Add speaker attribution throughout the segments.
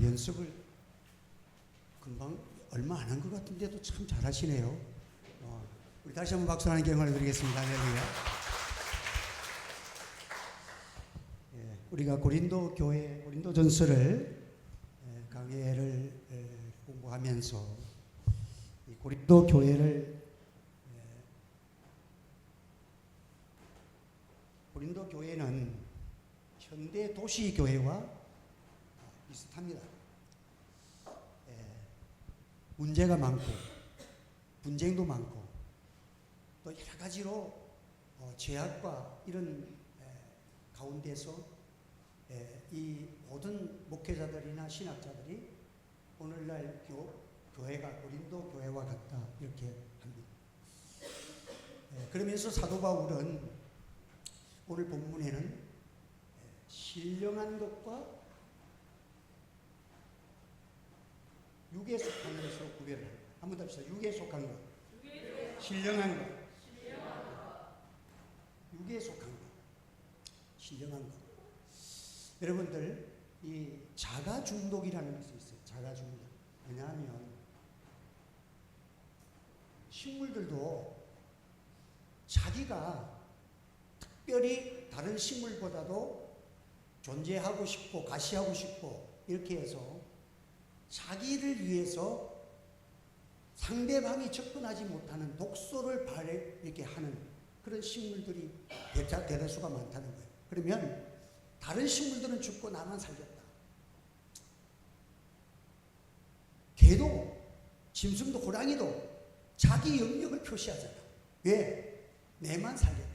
Speaker 1: 연습을 금방 얼마 안 한 것 같은데도 참 잘하시네요. 우리 다시 한번 박수 하는 경험을 드리겠습니다. 할렐루야. 우리가 고린도 교회 고린도전서를 강해를 공부하면서 이 고린도 교회는 현대 도시 교회와 비슷합니다. 문제가 많고 분쟁도 많고 또 여러 가지로 죄악과 이런 가운데서 이 모든 목회자들이나 신학자들이 오늘날 교회가 고린도 교회와 같다 이렇게 합니다. 그러면서 사도 바울은 오늘 본문에는 신령한 것과 육에 속한 것으로 구별을 합니다. 한번 더 합시다. 육에 속한 것, 신령한 것, 육에 속한 것, 신령한 것. 여러분들 이 자가 중독이라는 것이 있어요. 자가 중독. 왜냐하면 식물들도 자기가 특별히 다른 식물보다도 존재하고 싶고 가시하고 싶고 이렇게 해서 자기를 위해서 상대방이 접근하지 못하는 독소를 이렇게 하는 그런 식물들이 대다수가 많다는 거예요. 그러면 다른 식물들은 죽고 나만 살겠다. 개도, 짐승도, 호랑이도 자기 영역을 표시하잖아. 왜? 내만 살겠다.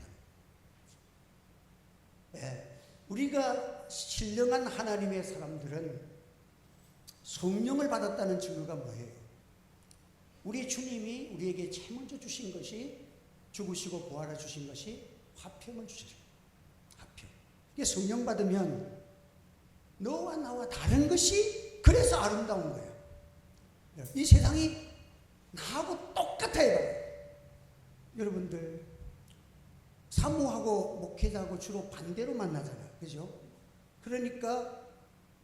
Speaker 1: 우리가 신령한 하나님의 사람들은 성령을 받았다는 증거가 뭐예요? 우리 주님이 우리에게 제일 먼저 주신 것이 죽으시고 부활해 주신 것이 화평을 주시죠. 화평. 이게 성령 받으면 너와 나와 다른 것이 그래서 아름다운 거예요. 이 세상이 나하고 똑같아요. 여러분들 사모하고 목회자하고 주로 반대로 만나잖아요. 그죠? 그러니까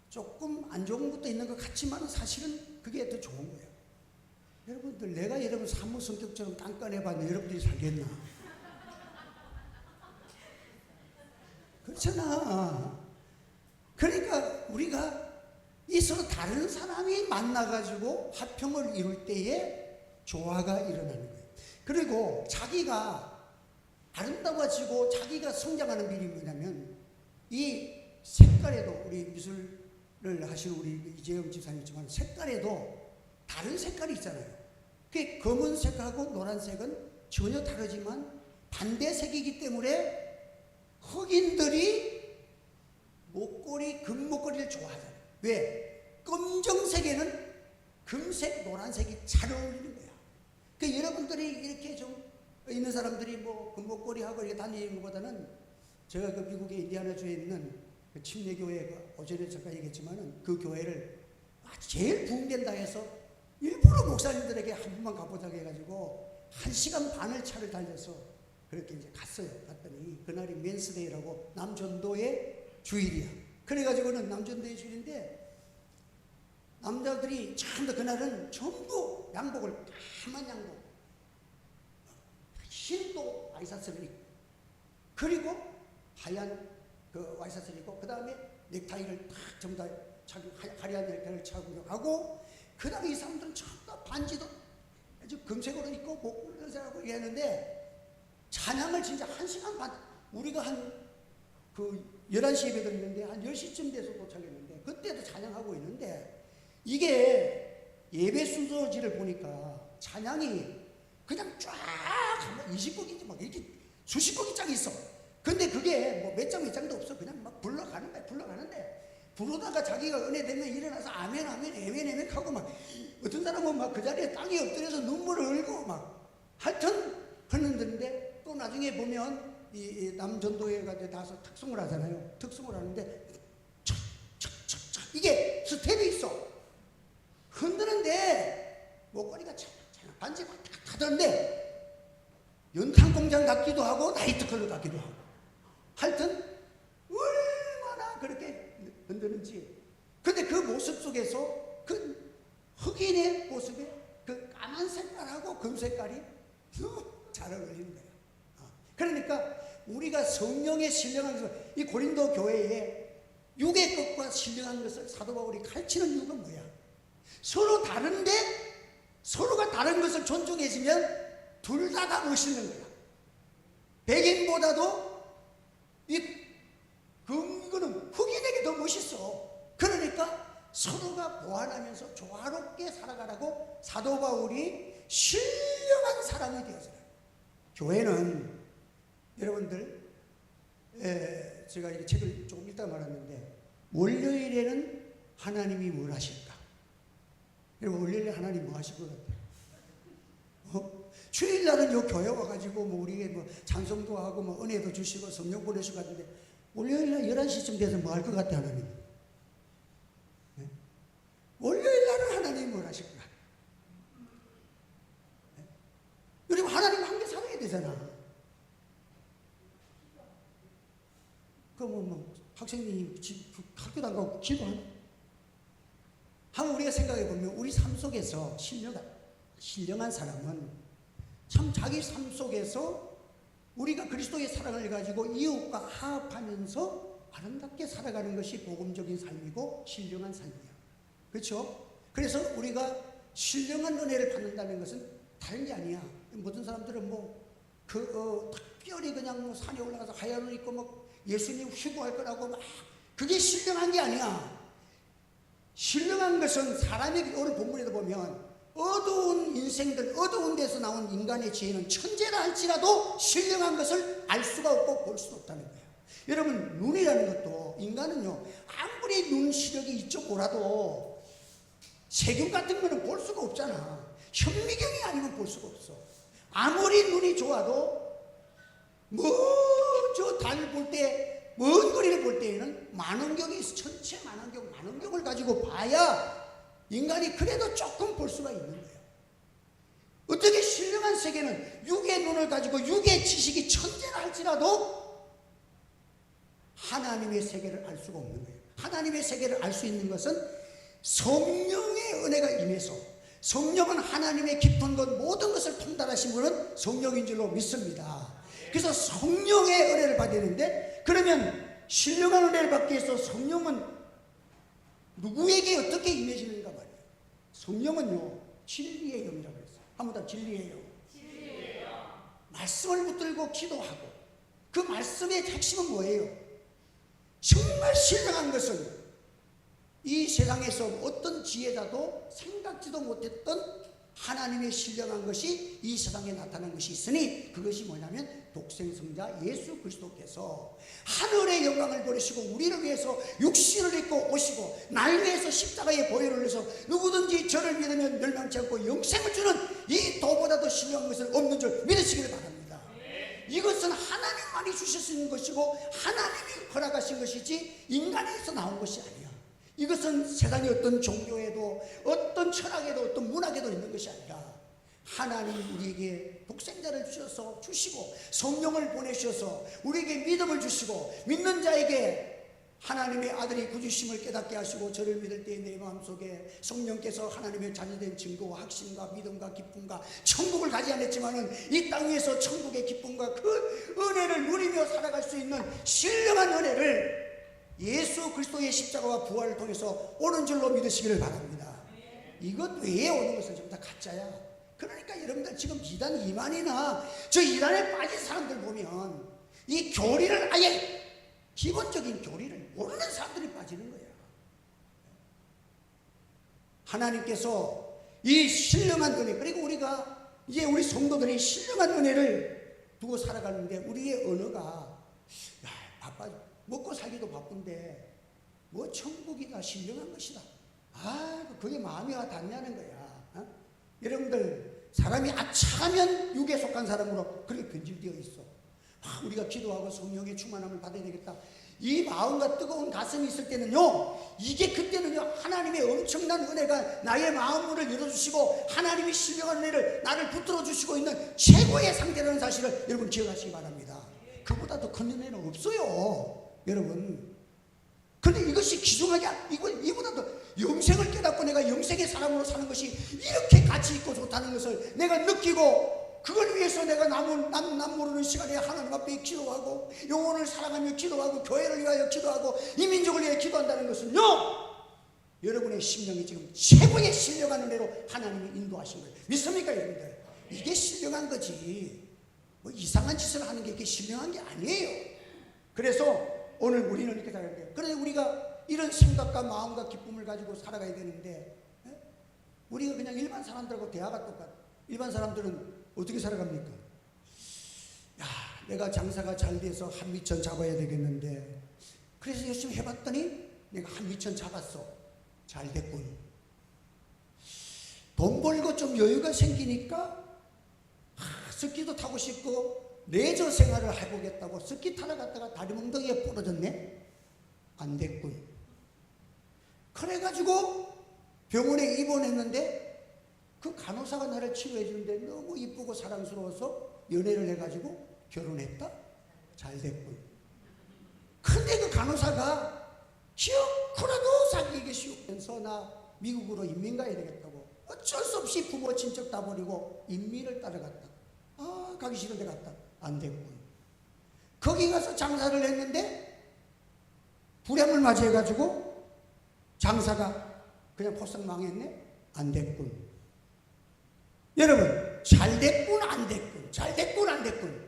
Speaker 1: 조금 안 좋은 것도 있는 것 같지만 사실은 그게 더 좋은 거예요. 여러분들 내가 여러분 사모 성격처럼 깐깐해봤는데 여러분들이 살겠나? 그렇잖아. 그러니까 우리가 이 서로 다른 사람이 만나가지고 화평을 이룰 때에 조화가 일어나는 거예요. 그리고 자기가 아름다워지고 자기가 성장하는 비밀이 뭐냐면 이 색깔에도 우리 미술을 하시는 우리 이재영 집사님이지만 색깔에도 다른 색깔이 있잖아요. 그 검은색하고 노란색은 전혀 다르지만 반대색이기 때문에 흑인들이 목걸이, 금목걸이를 좋아하잖아요. 왜? 검정색에는 금색, 노란색이 잘 어울리는 거야. 그 여러분들이 이렇게 좀 있는 사람들이 뭐 금목걸이하고 이렇게 다니는 것보다는 제가 그 미국의 인디아나주에 있는 그 침례교회 그 오전에 잠깐 얘기했지만은 그 교회를 제일 부흥된다 해서 일부러 목사님들에게 한 번만 가보자고 해가지고 1시간 반을 차를 달려서 그렇게 이제 갔어요. 갔더니 그날이 맨스데이라고 남전도의 주일이야. 그래가지고는 남전도의 주일인데 남자들이 전부 그날은 전부 양복을 까만 양복 흰도 와이셔츠를 입고 그리고 하얀 그 와이셔츠를 입고 그 다음에 넥타이를 탁 전부 다 화려한 넥타이를 착용하고 그 다음에 이 사람들은 전부 다 반지도 아주 금색으로 입고 목걸이하고 이랬는데 찬양을 진짜 1시간 반 우리가 한 그 11시에 배들었는데 한 10시쯤 돼서 도착했는데 그때도 찬양하고 있는데 이게 예배 순서지를 보니까 찬양이 그냥 쫙 20곡인지 막 이렇게 수십 곡이 쫙 있어. 근데 그게 뭐 몇 장도 없어. 그냥 막 불러가는 거야. 불러가는데 부르다가 자기가 은혜 되면 일어나서 아멘 아멘 에멘 하고 막 어떤 사람은 막 그 자리에 땅에 엎드려서 눈물을 흘고 막 하여튼 흘렀는데 또 나중에 보면 이 남전도회가 나서 특송을 하잖아요. 특송을 하는데 촥촥촥촥 이게 스텝이 있어. 흔드는데 목걸이가 촥촥 반지가 딱 하던데 연탄공장 같기도 하고 나이트클럽 같기도 하고 하여튼 얼마나 그렇게 흔드는지. 근데 그 모습 속에서 그 흑인의 모습에 그 까만 색깔하고 금 색깔이 너무 잘 어울리는 거예요. 그러니까 우리가 성령의 신령한 것을, 이 고린도 교회에 육의 것과 신령한 것을 사도 바울이 가르치는 이유가 뭐야? 서로 다른데 서로가 다른 것을 존중해주면 둘 다 멋있는 거야. 백인보다도 이거는 흑인에게 더 멋있어. 그러니까 서로가 보완하면서 조화롭게 살아가라고 사도 바울이 신령한 사람이 되어서, 교회는 여러분들, 제가 이 책을 조금 읽다 말았는데, 월요일에는 하나님이 뭘 하실까? 여러분, 월요일에 하나님 뭐 하실 것 같아요? 주일날은 요 교회 와가지고 뭐 우리에게 뭐 찬송도 하고 뭐 은혜도 주시고 성령 보내시고 하는데, 월요일날 11시쯤 돼서 뭐 할 것 같아, 하나님? 네? 월요일날은 하나님이 뭘 하실까? 네? 우리 하나님 함께 살아야 되잖아. 그럼 학생님이 학교도 안 가고 기도하나? 한번 우리가 생각해 보면 우리 삶 속에서 신령한 사람은 참 자기 삶 속에서 우리가 그리스도의 사랑을 가지고 이웃과 화합하면서 아름답게 살아가는 것이 복음적인 삶이고 신령한 삶이야. 그렇죠? 그래서 우리가 신령한 은혜를 받는다는 것은 다른 게 아니야. 모든 사람들은 특별히 그냥 산에 올라가서 하얀 옷 입고 예수님 휴거할 거라고 그게 신령한 게 아니야. 신령한 것은 사람의, 오늘 본문에도 보면 어두운 인생들, 어두운 데서 나온 인간의 지혜는 천재라 할지라도 신령한 것을 알 수가 없고 볼 수도 없다는 거예요. 여러분, 눈이라는 것도, 인간은요, 아무리 눈 시력이 이쪽오라도 세균 같은 거는 볼 수가 없잖아. 현미경이 아니면 볼 수가 없어. 아무리 눈이 좋아도 저 달 볼 때, 먼 거리를 볼 때에는 만원경이 있어. 전체 만원경을 가지고 봐야 인간이 그래도 조금 볼 수가 있는 거예요. 어떻게 신령한 세계는 육의 눈을 가지고 육의 지식이 천재라 할지라도 하나님의 세계를 알 수가 없는 거예요. 하나님의 세계를 알 수 있는 것은 성령의 은혜가 임해서, 성령은 하나님의 깊은 것 모든 것을 통달하신 분은 성령인 줄로 믿습니다. 그래서 성령의 은혜를 받아야 되는데, 그러면 신령한 은혜를 받기 위해서 성령은 누구에게 어떻게 임해지는가 말이에요. 성령은요, 진리의 영이라고 했어요. 한번 더, 진리의 영. 말씀을 붙들고 기도하고, 그 말씀의 핵심은 뭐예요? 정말 신령한 것은 이 세상에서 어떤 지혜자도 생각지도 못했던 하나님의 신령한 것이 이 세상에 나타난 것이 있으니, 그것이 뭐냐면 독생성자 예수 그리스도께서 하늘의 영광을 버리시고 우리를 위해서 육신을 입고 오시고 날 위해서 십자가의 보혈을 흘려서 누구든지 저를 믿으면 멸망치 않고 영생을 주는 이 도보다도 신령한 것은 없는 줄 믿으시기를 바랍니다. 이것은 하나님만이 주실 수 있는 것이고 하나님이 허락하신 것이지 인간에서 나온 것이 아니야. 이것은 세상의 어떤 종교에도 어떤 철학에도 어떤 문학에도 있는 것이 아니라 하나님이 우리에게 독생자를 주시고 성령을 보내셔서 우리에게 믿음을 주시고 믿는 자에게 하나님의 아들이 구주심을 깨닫게 하시고 저를 믿을 때 내 마음속에 성령께서 하나님의 자녀된 증거와 확신과 믿음과 기쁨과 천국을 가지 않았지만은 이 땅 위에서 천국의 기쁨과 그 은혜를 누리며 살아갈 수 있는 신령한 은혜를 예수 그리스도의 십자가와 부활을 통해서 오는 줄로 믿으시기를 바랍니다. 이것 외에 오는 것은 전부 다 가짜야. 그러니까 여러분들 지금 이단 이만이나 저 이단에 빠진 사람들 보면 이 교리를, 아예 기본적인 교리를 모르는 사람들이 빠지는 거야. 하나님께서 이 신령한 은혜, 그리고 우리가 이제 우리 성도들이 신령한 은혜를 두고 살아가는데 우리의 언어가 바빠, 먹고 살기도 바쁜데 뭐 천국이다, 신령한 것이다, 그게 마음이 와 닿냐는 거야. 여러분들, 사람이 아차하면 육에 속한 사람으로 그렇게 변질되어 있어. 우리가 기도하고 성령의 충만함을 받아야 되겠다, 이 마음과 뜨거운 가슴이 있을 때는요, 이게 그때는요 하나님의 엄청난 은혜가 나의 마음문을 열어주시고 하나님이 신령한 은혜를 나를 붙들어 주시고 있는 최고의 상태라는 사실을 여러분 기억하시기 바랍니다. 그보다 더 큰 은혜는 없어요, 여러분. 근데 이것이 귀중하게, 이보다 더, 영생을 깨닫고 내가 영생의 사람으로 사는 것이 이렇게 가치 있고 좋다는 것을 내가 느끼고, 그걸 위해서 내가 남 모르는 시간에 하나님 앞에 기도하고 영혼을 사랑하며 기도하고 교회를 위하여 기도하고 이 민족을 위해 기도한다는 것은요, 여러분의 심령이 지금 최고의 신령한 은혜로 하나님이 인도하신 거예요. 믿습니까 여러분들? 이게 신령한 거지, 뭐 이상한 짓을 하는 게 이게 신령한 게 아니에요. 그래서 오늘 우리는 이렇게 살아야 돼요. 그런데 우리가 이런 생각과 마음과 기쁨을 가지고 살아가야 되는데, 우리가 그냥 일반 사람들하고 대화가 똑같아. 일반 사람들은 어떻게 살아갑니까? 야, 내가 장사가 잘 돼서 한 미천 잡아야 되겠는데, 그래서 열심히 해봤더니 내가 한 미천 잡았어. 잘 됐군. 돈 벌고 좀 여유가 생기니까 스키도 타고 싶고 레저 생활을 해보겠다고 스키 타러 갔다가 다리 몽둥이에 부러졌네? 안 됐군. 그래가지고 병원에 입원했는데 그 간호사가 나를 치료해 주는데 너무 이쁘고 사랑스러워서 연애를 해가지고 결혼했다? 잘 됐군. 근데 그 간호사가 기어코라도 사귀기 쉬우면서 나 미국으로 이민 가야 되겠다고 어쩔 수 없이 부모 친척 다 버리고 인민을 따라갔다. 아, 가기 싫은데 갔다. 안 됐군. 거기 가서 장사를 했는데 불행을 맞이해가지고 장사가 그냥 포싹 망했네? 안 됐군. 여러분, 잘 됐군 안 됐군, 잘 됐군 안 됐군,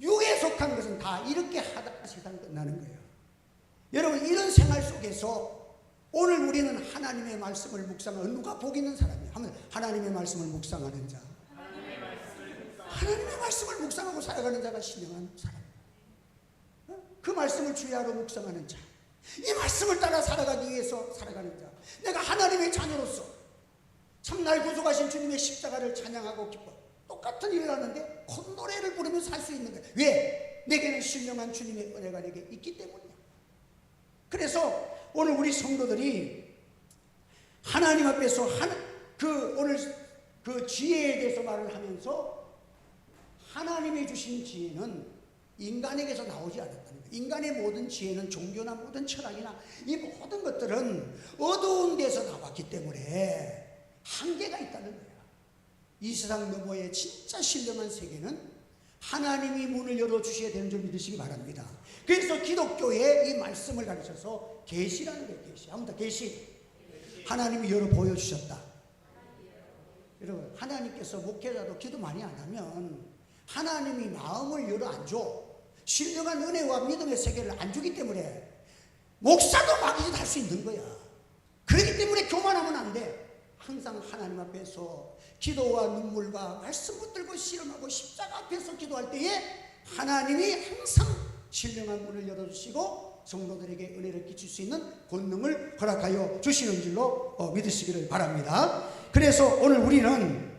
Speaker 1: 육에 속한 것은 다 이렇게 하다가 세상 끝나는 거예요. 여러분, 이런 생활 속에서 오늘 우리는 하나님의 말씀을 묵상하는, 누가 복 있는 사람이에요? 하면 하나님의 말씀을 묵상하는 자, 하나님의 말씀을 묵상하고 살아가는 자가 신령한 사람, 그 말씀을 주야로 묵상하는 자, 이 말씀을 따라 살아가기 위해서 살아가는 자, 내가 하나님의 자녀로서 참날 구속하신 주님의 십자가를 찬양하고 기뻐. 똑같은 일을 하는데 콧노래를 부르면서 살 수 있는 거예요. 왜? 내게는 신령한 주님의 은혜가 내게 있기 때문이야. 그래서 오늘 우리 성도들이 하나님 앞에서 오늘 그 지혜에 대해서 말을 하면서 하나님이 주신 지혜는 인간에게서 나오지 않았다는 거예요. 인간의 모든 지혜는 종교나 모든 철학이나 이 모든 것들은 어두운 데서 나왔기 때문에 한계가 있다는 거야. 이 세상 너머의 진짜 신령한 세계는 하나님이 문을 열어주셔야 되는 줄 믿으시기 바랍니다. 그래서 기독교의 이 말씀을 가르쳐서 계시라는 거예요. 계시. 아무튼 계시. 하나님이 열어 보여주셨다. 여러분, 하나님께서 목회자도 기도 많이 안 하면 하나님이 마음을 열어 안 줘. 신령한 은혜와 믿음의 세계를 안 주기 때문에 목사도 마귀짓 할 수 있는 거야. 그렇기 때문에 교만하면 안 돼. 항상 하나님 앞에서 기도와 눈물과 말씀 붙들고 씨름하고 십자가 앞에서 기도할 때에 하나님이 항상 신령한 문을 열어주시고 성도들에게 은혜를 끼칠 수 있는 권능을 허락하여 주시는 줄로 믿으시기를 바랍니다. 그래서 오늘 우리는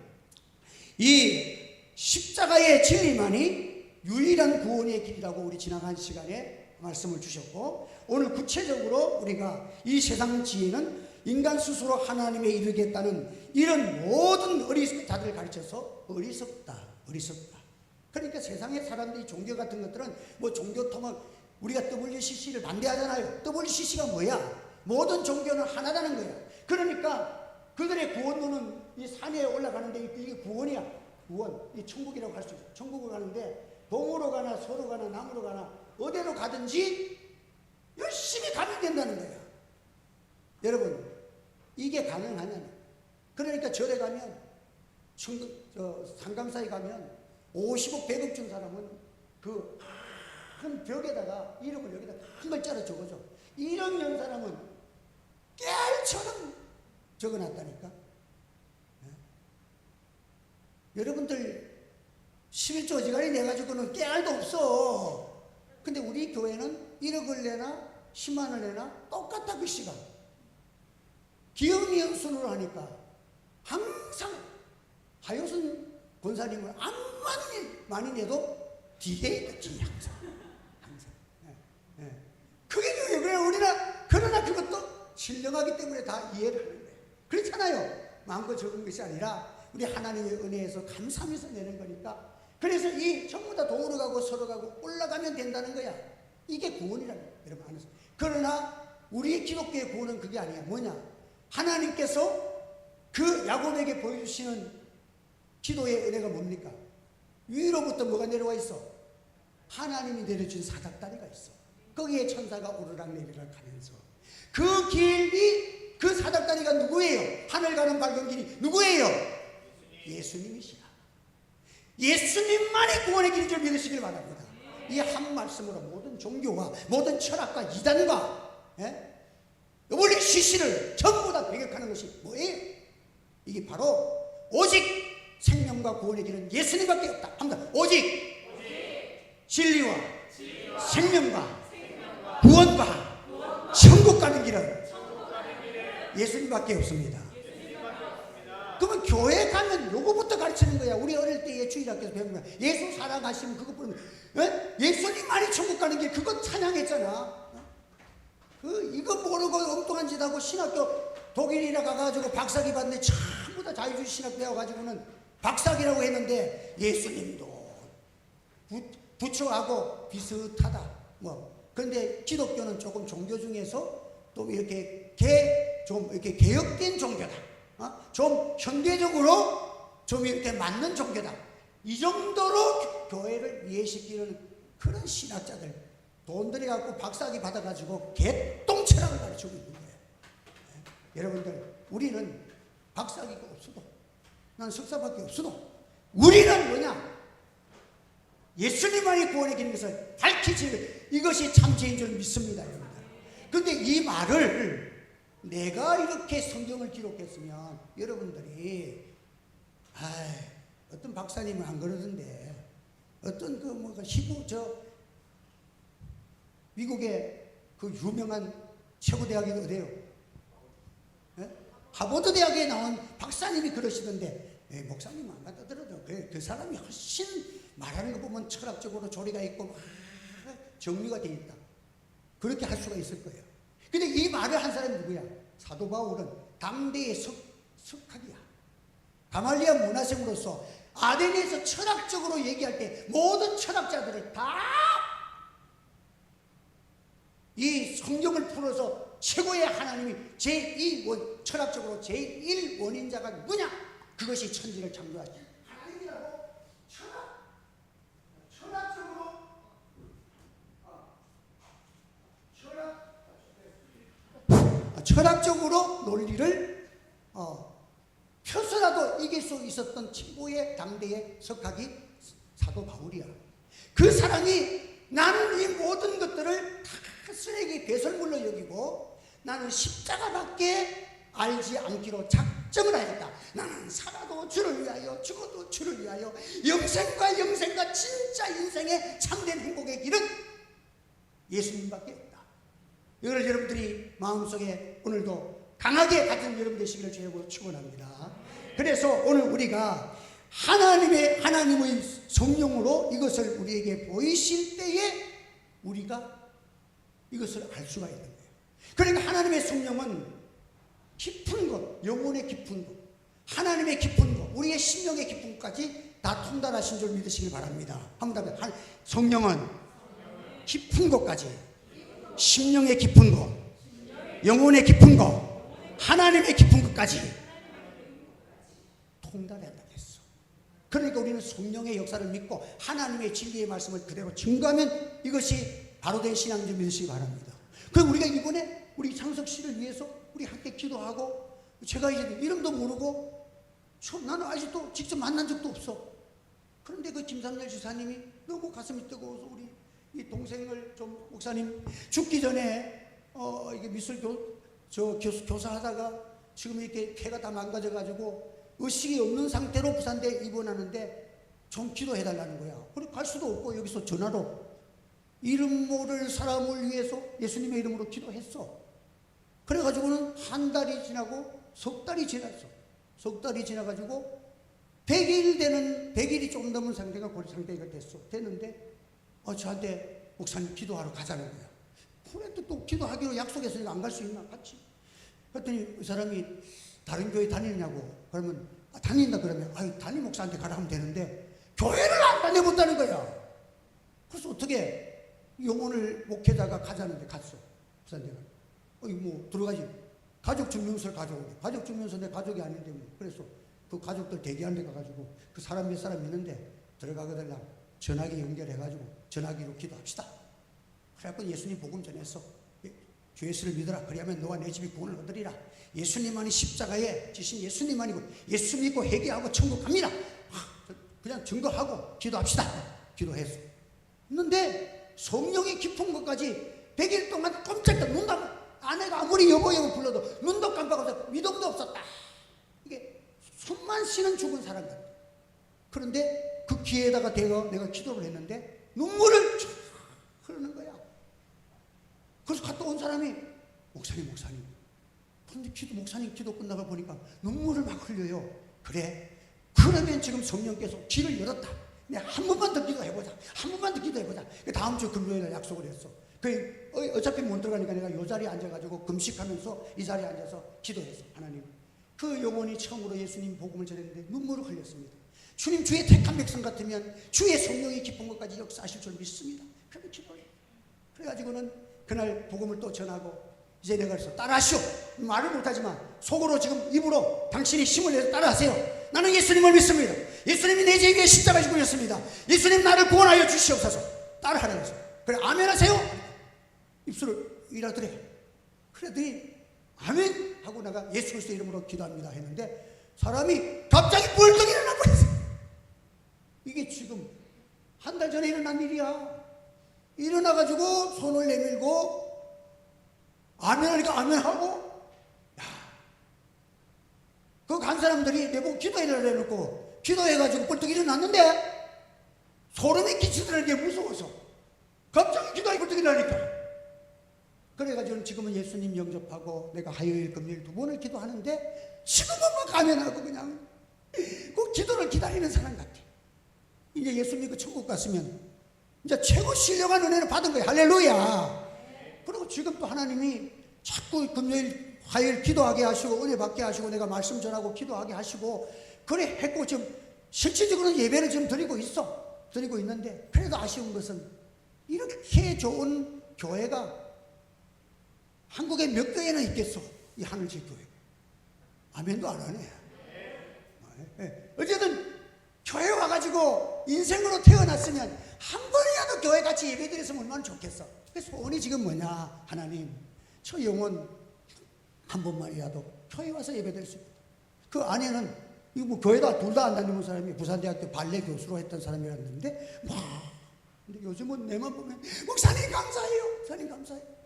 Speaker 1: 이 십자가의 진리만이 유일한 구원의 길이라고 우리 지나간 시간에 말씀을 주셨고, 오늘 구체적으로 우리가 이 세상 지혜는 인간 스스로 하나님에 이르겠다는 이런 모든 자들을 가르쳐서 어리석다. 그러니까 세상의 사람들이 종교 같은 것들은 뭐 종교 통합, 우리가 WCC를 반대하잖아요. WCC가 뭐야? 모든 종교는 하나라는 거야. 그러니까 그들의 구원론은 이 산에 올라가는데 이게 구원이야. 구원. 이 천국이라고 할 수 있어. 천국을 가는데 동으로 가나 서로 가나 남으로 가나 어디로 가든지 열심히 가면 된다는 거야. 여러분, 이게 가능하냐면, 그러니까 절에 가면 상감사에 가면 50억 100억 준 사람은 그 큰 벽에다가 이름을 여기다 큰 글자로 적어줘. 1억 년 사람은 깨알처럼 적어놨다니까. 네? 여러분들 11조 어지간히 내가지고는 깨알도 없어. 근데 우리 교회는 1억을 내나 10만을 내나 똑같다. 그 시간 기억이은 순으로 하니까 항상 하효순 권사님은 암만 많이 내도 뒤에 있지. 항상. 네. 그게 교회예요. 그래 우리는 그러나 그것도 신령하기 때문에 다 이해를 하는 거예요. 그렇잖아요. 많고 적은 것이 아니라 우리 하나님의 은혜에서 감사하면서 내는 거니까. 그래서 이 전부 다 동으로 가고 서로 가고 올라가면 된다는 거야. 이게 구원이라는 거예요. 여러분 안에서. 그러나 우리 기독교의 구원은 그게 아니야. 뭐냐? 하나님께서 그 야곱에게 보여주시는 기도의 은혜가 뭡니까? 위로부터 뭐가 내려와 있어? 하나님이 내려준 사닥다리가 있어. 거기에 천사가 오르락내리락 하면서 그 길이, 그 사닥다리가 누구예요? 하늘 가는 밝은 길이 누구예요? 예수님이시라. 예수님만이 구원의 길인 줄 믿으시길 바랍니다. 이 한 말씀으로 모든 종교와 모든 철학과 이단과 원리 시시를 전부 다 배격하는 것이 뭐예요? 이게 바로 오직 생명과 구원의 길은 예수님밖에 없다 합니다. 오직 진리와 생명과 구원과 천국 가는 길은 예수님밖에 없습니다. 그러면 교회 가면 요거부터 가르치는 거야. 우리 어릴 때 주일학교에서 배운 거야. 예수 사랑하시면 그거 부르면 예수님만이 천국 가는 길, 그거 찬양했잖아. 이거 모르고 엉뚱한 짓 하고 신학교 독일이나 가가지고 박사기 받는데 전부 다 자유주의 신학 배워가지고는 박사기라고 했는데 예수님도 부처하고 비슷하다. 그런데 기독교는 조금 종교 중에서 또 이렇게 좀 이렇게 개혁된 종교다. 좀 현대적으로 좀 이렇게 맞는 종교다. 이 정도로 교회를 이해시키는 그런 신학자들, 돈 들여갖고 박사학위 받아가지고 개똥철학을 가르치고 있는 거예요. 여러분들, 우리는 박사학위가 없어도, 난 석사밖에 없어도, 우리는 뭐냐? 예수님만이 구원의 길인 것을 밝히지, 이것이 참죄인 줄 믿습니다, 여러분들. 근데 이 말을 내가 이렇게 성경을 기록했으면 여러분들이 어떤 박사님은 안 그러던데 어떤 미국의 그 유명한 최고 대학이 어디예요? 하버드 대학에 나온 박사님이 그러시던데 목사님은 안 갖다 들어도 그 사람이 훨씬 말하는 거 보면 철학적으로 조리가 있고 정리가 되어 있다. 그렇게 할 수가 있을 거예요. 근데 이 말을 한 사람이 누구야? 사도 바울은 당대의 석학이야. 가말리아 문화생으로서 아덴에서 철학적으로 얘기할 때 모든 철학자들을 다 이 성경을 풀어서 최고의 하나님이 철학적으로 제1원인자가 누구냐? 그것이 천지를 창조하신 하나님이라고 철학적으로 논리를 펴서라도 이길 수 있었던 최고의 당대의 석학이 사도 바울이야. 그 사람이 나는 이 모든 것들을 다 쓰레기 배설물로 여기고 나는 십자가밖에 알지 않기로 작정을 하였다. 나는 살아도 주를 위하여 죽어도 주를 위하여 영생과 진짜 인생의 참된 행복의 길은 예수님밖에 없다. 이걸 여러분들이 마음속에 오늘도 강하게 가진 여러분 되시기를 주님으로 축원합니다. 그래서 오늘 우리가 하나님의 성령으로 이것을 우리에게 보이실 때에 우리가 이것을 알 수가 있는 거예요. 그러니까 하나님의 성령은 깊은 것, 영혼의 깊은 것, 하나님의 깊은 것, 우리의 심령의 깊은 것까지 다 통달하신 줄 믿으시길 바랍니다. 한번 답해. 성령은 깊은 것까지, 심령의 깊은 것, 영혼의 깊은 것, 하나님의 깊은 것까지 통달한다 했어. 그러니까 우리는 성령의 역사를 믿고 하나님의 진리의 말씀을 그대로 증거하면 이것이 바로된 신앙인 믿으시기 바랍니다. 그럼 우리가 이번에 우리 창석 씨를 위해서 우리 함께 기도하고, 제가 이제 이름도 모르고 나는 아직도 직접 만난 적도 없어. 그런데 그 김삼열 지사님이 너무 가슴이 뜨거워서 우리 이 동생을 좀, 목사님 죽기 전에 이게 미술 교사하다가 지금 이렇게 폐가 다 망가져가지고 의식이 없는 상태로 부산대에 입원하는데 좀 기도해달라는 거야. 그래 갈 수도 없고 여기서 전화로 이름 모를 사람을 위해서 예수님의 이름으로 기도했어. 그래가지고는 한 달이 지나고 석 달이 지났어. 석 달이 지나가지고 100일이 조금 넘은 상태가 고리 상태가 됐는데 저한테 목사님 기도하러 가자는 거야. 그래 또 기도하기로 약속했으니까 안 갈 수 있나? 같이. 그랬더니 그 사람이 다른 교회 다니느냐고. 그러면 다닌다 그러면 담임 목사한테 가라 하면 되는데 교회를 안 다녀본다는 거야. 그래서 어떻게 영혼을 목회자가 가자는데 갔어. 부산대가. 들어가지. 가족 증명서를 가져오게. 가족 증명서 내 가족이 아닌데 뭐. 그래서 그 가족들 대기하는 데 가가지고 그 사람 몇 사람 있는데 들어가거들랑 전화기 연결해가지고 전화기로 기도합시다. 그래갖고 예수님 복음 전했어. 주 예수를 믿어라. 그리하면 너와 내 집이 구원을 얻으리라. 예수님만이 십자가에 지신 예수님만이고 예수 믿고 회개하고 천국 갑니다. 그냥 증거하고 기도합시다. 기도했어. 했는데 성령이 깊은 것까지 100일 동안 꼼짝도 눈도 아내가 아무리 여보 불러도 눈도 깜빡하고 믿음도 없었다. 이게 숨만 쉬는 죽은 사람 같아. 그런데 그 기회에다가 내가 기도를 했는데 눈물을 쫙 흐르는 거야. 그래서 갔다 온 사람이 목사님 그런데 목사님 기도 끝나고 보니까 눈물을 막 흘려요. 그래 그러면 지금 성령께서 길을 열었다. 내가 한 번만 더 기도해보자. 한 번만 더 기도해보자. 다음 주 금요일에 약속을 했어. 어차피 못 들어가니까 내가 이 자리에 앉아가지고 금식하면서 이 자리에 앉아서 기도했어. 하나님 그 영혼이 처음으로 예수님 복음을 전했는데 눈물을 흘렸습니다. 주님 주의 택한 백성 같으면 주의 성령이 깊은 것까지 역사하실 줄 믿습니다. 그렇게 기도해. 그래가지고는 그날 복음을 또 전하고 이제 내가 그래서 따라하시오. 말을 못하지만 속으로 지금 입으로 당신이 힘을 내서 따라하세요. 나는 예수님을 믿습니다. 예수님이 내 죄에 십자가에 죽으셨습니다. 예수님 나를 구원하여 주시옵소서. 따라하라고 했어. 그래 아멘 하세요. 입술을 일하더래. 그랬더니 아멘 하고 내가 예수 그리스도 이름으로 기도합니다 했는데 사람이 갑자기 벌떡 일어나 버렸어. 이게 지금 한 달 전에 일어난 일이야. 일어나가지고 손을 내밀고 아멘 하니까 아멘 하고, 그 간 사람들이 내보고 기도해라 해놓고 기도해가지고 벌떡 일어났는데 소름이 끼치더라는 게 무서워서 갑자기 기도하기 벌떡 일어나니까. 그래가지고 지금은 예수님 영접하고 내가 화요일 금요일 2번을 기도하는데 지금은 막 아멘하고 그냥 그 기도를 기다리는 사람 같아. 이제 예수 믿고 천국 갔으면 이제 최고 신령한 은혜를 받은 거야. 할렐루야. 그리고 지금 또 하나님이 자꾸 금요일 화요일 기도하게 하시고 은혜 받게 하시고 내가 말씀 전하고 기도하게 하시고 그래 했고 지금 실질적으로는 예배를 지금 드리고 있는데 그래도 아쉬운 것은 이렇게 좋은 교회가 한국에 몇 교회나 있겠어. 이 하늘집 교회. 아멘도 안 하네. 어쨌든 교회 와가지고 인생으로 태어났으면 한 번이라도 교회 같이 예배 드렸으면 얼마나 좋겠어. 그래서 소원이 지금 뭐냐. 하나님 저 영혼 한 번만이라도 교회 와서 예배 드릴 수 있다. 그 아내는 이거 뭐 교회다 둘 다 안 다니는 사람이 부산대학교 발레 교수로 했던 사람이었는데 근데 요즘은 내만 보면 목사님 감사해요. 목사님 감사해요.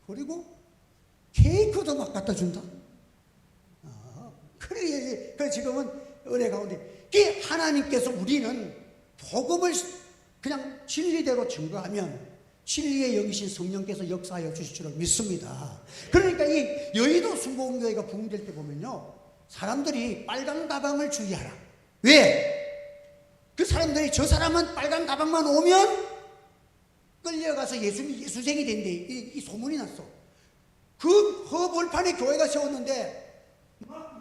Speaker 1: 그리고 케이크도 막 갖다 준다. 그래 지금은 은혜 가운데 하나님께서 우리는 복음을 그냥 진리대로 증거하면 진리의 영이신 성령께서 역사하여 주실 줄을 믿습니다. 그러니까 이 여의도 순복음교회가 부흥될 때 보면요 사람들이 빨간 가방을 주의하라. 왜? 그 사람들이 저 사람은 빨간 가방만 오면 끌려가서 예수쟁이 된대. 이 소문이 났어. 그 허벌판에 교회가 세웠는데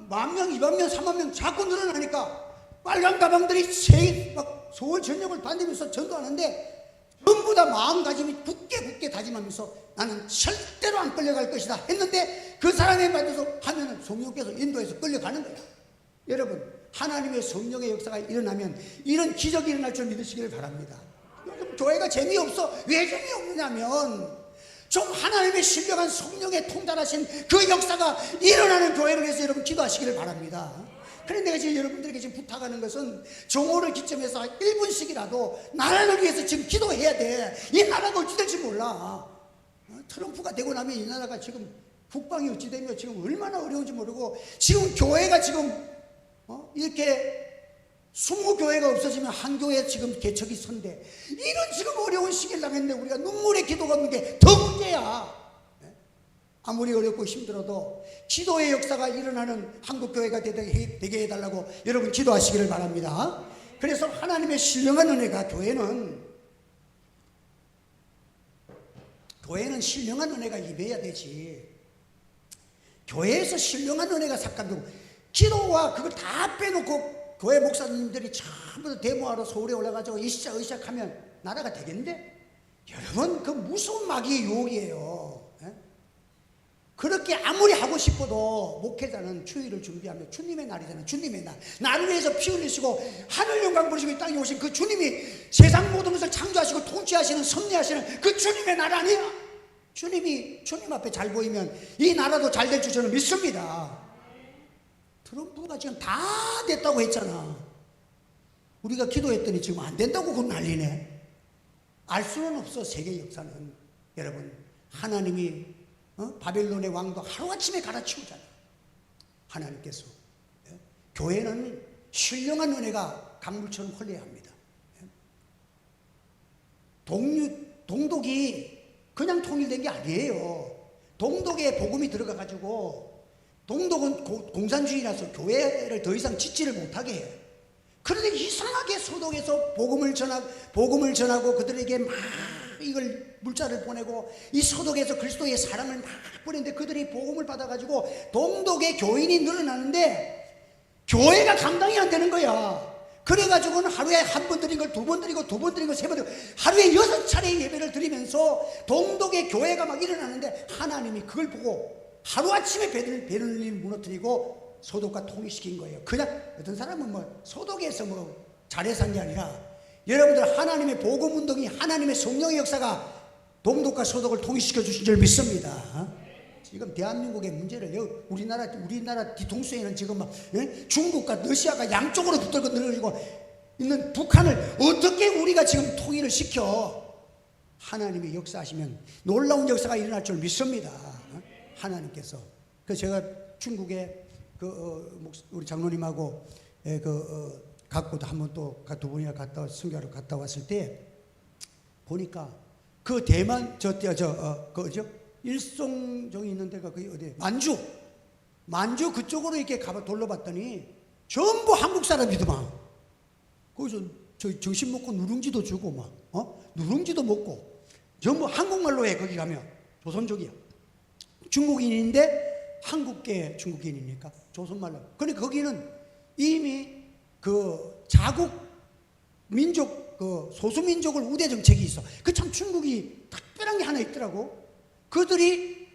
Speaker 1: 10,000명, 20,000명, 30,000명 자꾸 늘어나니까 빨간 가방들이 막 서울 전역을 다니면서 전도하는데 전부 다 마음가짐이 굳게 다짐하면서 나는 절대로 안 끌려갈 것이다 했는데 그 사람에 맞춰서 하면은 성령께서 인도해서 끌려가는 거야. 여러분 하나님의 성령의 역사가 일어나면 이런 기적이 일어날 줄 믿으시기를 바랍니다. 요즘 교회가 재미없어. 왜 재미없느냐면 좀 하나님의 신령한 성령에 통달하신 그 역사가 일어나는 교회를 위해서 여러분 기도하시기를 바랍니다. 그런데 내가 지금 여러분들에게 지금 부탁하는 것은 정오를 기점해서 1분씩이라도 나라를 위해서 지금 기도해야 돼. 이 나라가 어찌 될지 몰라. 트럼프가 되고 나면 이 나라가 지금 국방이 어찌 되며 지금 얼마나 어려운지 모르고 지금 교회가 지금 이렇게 20교회가 없어지면 한 교회 지금 개척이 선대. 이런 지금 어려운 시기를 당했는데 우리가 눈물의 기도가 없는 게 더 문제야. 아무리 어렵고 힘들어도 기도의 역사가 일어나는 한국교회가 되게 해달라고 여러분 기도하시기를 바랍니다. 그래서 하나님의 신령한 은혜가 교회는 신령한 은혜가 임해야 되지. 교회에서 신령한 은혜가 삭감되고 기도와 그걸 다 빼놓고 교회 목사님들이 전부 다 데모하러 서울에 올라가지고 으쌰으쌰 하면 나라가 되겠는데? 여러분 그 무서운 마귀의 유혹이에요. 그렇게 아무리 하고 싶어도 목회자는 주일을 준비하면 주님의 날이잖아요. 주님의 날. 나를 위해서 피 흘리시고 하늘 영광 부르시고 이 땅에 오신 그 주님이 세상 모든 것을 창조하시고 통치하시는 섭리하시는 그 주님의 날 아니야? 주님이 주님 앞에 잘 보이면 이 나라도 잘 될 줄 저는 믿습니다. 트럼프가 지금 다 됐다고 했잖아. 우리가 기도했더니 지금 안 된다고 그건 난리네. 알 수는 없어. 세계 역사는. 여러분, 하나님이 바벨론의 왕도 하루아침에 갈아치우잖아. 하나님께서. 교회는 신령한 은혜가 강물처럼 흘러야 합니다. 동독이 그냥 통일된 게 아니에요. 동독에 복음이 들어가가지고, 동독은 공산주의라서 교회를 더 이상 짓지를 못하게 해요. 그런데 이상하게 소독에서 복음을 전하고 그들에게 막 이걸 물자를 보내고 이 소독에서 그리스도의 사랑을 막 보내는데 그들이 복음을 받아가지고 동독의 교인이 늘어나는데 교회가 감당이 안 되는 거야. 그래가지고는 하루에 한 번 드린 걸 두 번 드리고 두 번 드린 걸 세 번 드리고 하루에 6차례 예배를 드리면서 동독의 교회가 막 일어나는데 하나님이 그걸 보고 하루아침에 베를린을 무너뜨리고 소독과 통일시킨 거예요. 그냥 어떤 사람은 뭐 소독에서 뭐 잘해서 한 게 아니라 여러분들 하나님의 복음운동이 하나님의 성령의 역사가 동독과 소독을 통일시켜 주신 줄 믿습니다. 지금 대한민국의 문제를 우리나라 뒤통수에는 지금 막 중국과 러시아가 양쪽으로 붙들고 늘어지고 있는 북한을 어떻게 우리가 지금 통일을 시켜? 하나님이 역사하시면 놀라운 역사가 일어날 줄 믿습니다. 하나님께서. 그래서 제가 중국에 우리 장로님하고 갖고도 한번 또 두 번이나 선교하러 갔다 왔을 때 보니까 그 대만 일송정이 있는 데가 그게 어디 만주 그쪽으로 이렇게 가봐 돌려봤더니 전부 한국 사람이더만. 거기서 정신 먹고 누룽지도 주고 누룽지도 먹고 전부 한국말로 해. 거기 가면 조선족이야. 중국인인데 한국계 중국인입니까? 조선말로. 그러니까 거기는 이미 그 자국 민족 소수민족을 우대 정책이 있어. 그 참 중국이 특별한 게 하나 있더라고. 그들이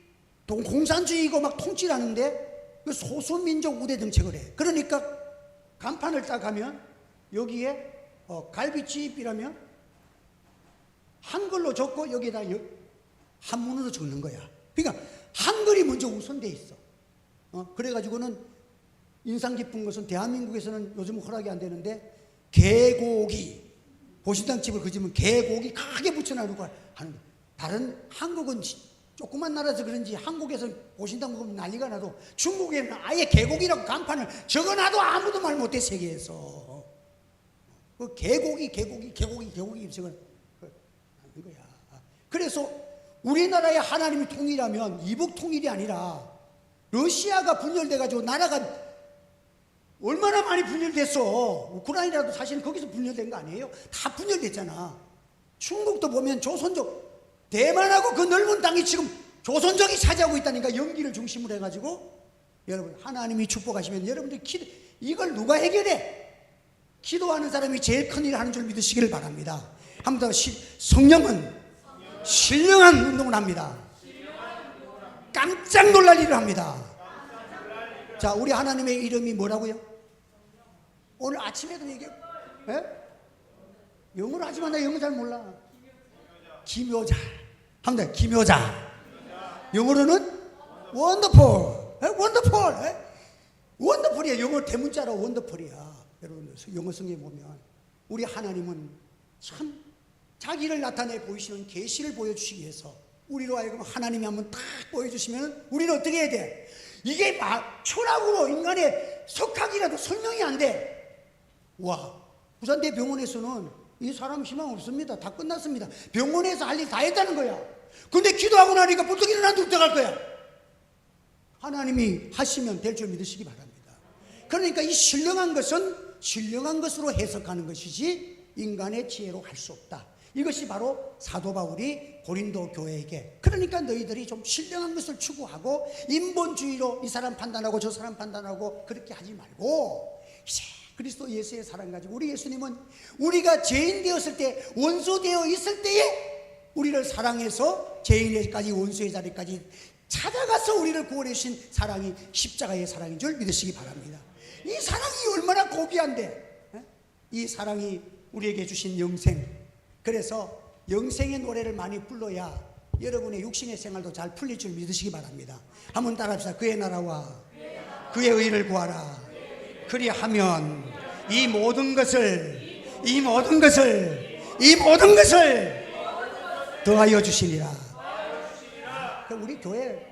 Speaker 1: 공산주의고 막 통치하는데 그 소수민족 우대 정책을 해. 그러니까 간판을 딱 하면 여기에 갈비집이라면 한글로 적고 여기에다 한문으로 적는 거야. 그러니까 한글이 먼저 우선돼 있어. 그래가지고는 인상 깊은 것은 대한민국에서는 요즘 허락이 안 되는데 개고기 보신탕집을 그지면 개고기 크게 붙여놔놓고 하는 거야. 다른 한국은 조그만 나라서 그런지 한국에서는 보신탕 먹으면 난리가 나도 중국에는 아예 개고기라고 간판을 적어놔도 아무도 말 못해. 세계에서 그 개고기 적어놓은 거야. 그래서 우리나라의 하나님이 통일하면 이북 통일이 아니라 러시아가 분열돼가지고 나라가 얼마나 많이 분열됐어. 우크라이나도 사실은 거기서 분열된 거 아니에요? 다 분열됐잖아. 중국도 보면 조선족 대만하고 그 넓은 땅이 지금 조선족이 차지하고 있다니까. 연기를 중심으로 해가지고 여러분 하나님이 축복하시면 여러분들 이걸 누가 해결해? 기도하는 사람이 제일 큰 일을 하는 줄 믿으시기를 바랍니다. 한 번 더 성령은 신령한 운동을 합니다. 깜짝 놀랄 일을 합니다. 자, 우리 하나님의 이름이 뭐라고요? 오늘 아침에도 얘기해. 영어로 하지만 나 영어 잘 몰라. 기묘자. 합니다. 기묘자. 영어로는 원더풀. 원더풀. 원더풀이야. 영어 대문자로 원더풀이야. 여러분 영어 성경에 보면 우리 하나님은 참 자기를 나타내 보이시는 계시를 보여주시기 위해서 우리로 하여금 하나님이 한번 딱 보여주시면 우리는 어떻게 해야 돼? 이게 철학으로 인간의 석학이라도 설명이 안 돼. 와, 부산대병원에서는 이 사람 희망 없습니다. 다 끝났습니다. 병원에서 할 일 다 했다는 거야. 근데 기도하고 나니까 벌떡 일어나도 어떡할 거야? 하나님이 하시면 될 줄 믿으시기 바랍니다. 그러니까 이 신령한 것은 신령한 것으로 해석하는 것이지 인간의 지혜로 할 수 없다. 이것이 바로 사도 바울이 고린도 교회에게, 그러니까 너희들이 좀 신령한 것을 추구하고 인본주의로 이 사람 판단하고 저 사람 판단하고 그렇게 하지 말고 이제 그리스도 예수의 사랑 가지고, 우리 예수님은 우리가 죄인 되었을 때, 원수 되어 있을 때에 우리를 사랑해서 죄인에까지 원수의 자리까지 찾아가서 우리를 구원해 주신 사랑이 십자가의 사랑인 줄 믿으시기 바랍니다. 이 사랑이 얼마나 고귀한데, 이 사랑이 우리에게 주신 영생. 그래서 영생의 노래를 많이 불러야 여러분의 육신의 생활도 잘 풀릴 줄 믿으시기 바랍니다. 한번 따라합시다. 그의 나라와 그의 의를 구하라. 그리하면 이 모든 것을 더하여 주시리라. 우리 교회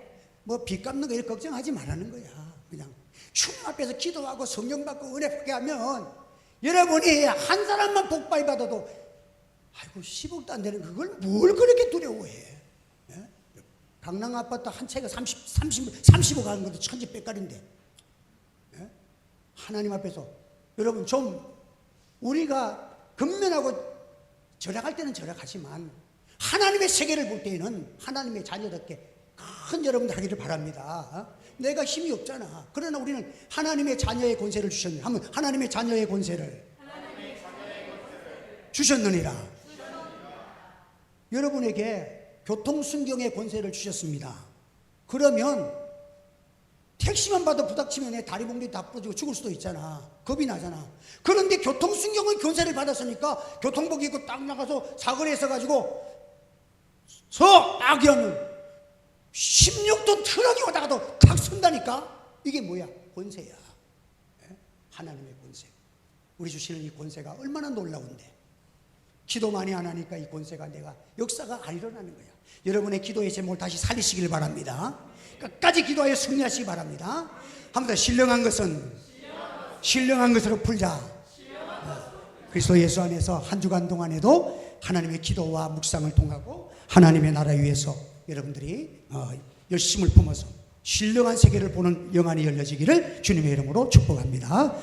Speaker 1: 뭐 빚 갚는 거 이렇게 걱정하지 말라는 거야. 그냥 주님 앞에서 기도하고 성령 받고 은혜 받게 하면 여러분이 한 사람만 복 많이 받아도 아이고 10억도 안 되는 그걸 뭘 그렇게 두려워해. 예? 강남 아파트 한 채가 30억 하는 것도 천지백갈인데, 예? 하나님 앞에서 여러분 좀 우리가 근면하고 절약할 때는 절약하지만 하나님의 세계를 볼 때에는 하나님의 자녀답게 큰 여러분들 하기를 바랍니다. 내가 힘이 없잖아. 그러나 우리는 하나님의 자녀의 권세를 주셨느니라. 한번 하나님의 자녀의 권세를 주셨느니라. 여러분에게 교통순경의 권세를 주셨습니다. 그러면 택시만 봐도 부닥치면 내 다리 봉지 다 부러지고 죽을 수도 있잖아. 겁이 나잖아. 그런데 교통순경의 권세를 받았으니까 교통복 입고 딱 나가서 사거리에 서가지고 딱 하면 16톤 트럭이 오다가도 탁 선다니까. 이게 뭐야? 권세야. 하나님의 권세. 우리 주시는 이 권세가 얼마나 놀라운데, 기도 많이 안 하니까 이 권세가 내가 역사가 안 일어나는 거야. 여러분의 기도의 제목을 다시 살리시길 바랍니다. 끝까지 기도하여 승리하시기 바랍니다. 한 번 더 신령한 것으로 풀자. 그리스도 예수 안에서 한 주간 동안에도 하나님의 기도와 묵상을 통하고 하나님의 나라 위해서 여러분들이 열심을 품어서 신령한 세계를 보는 영안이 열려지기를 주님의 이름으로 축복합니다.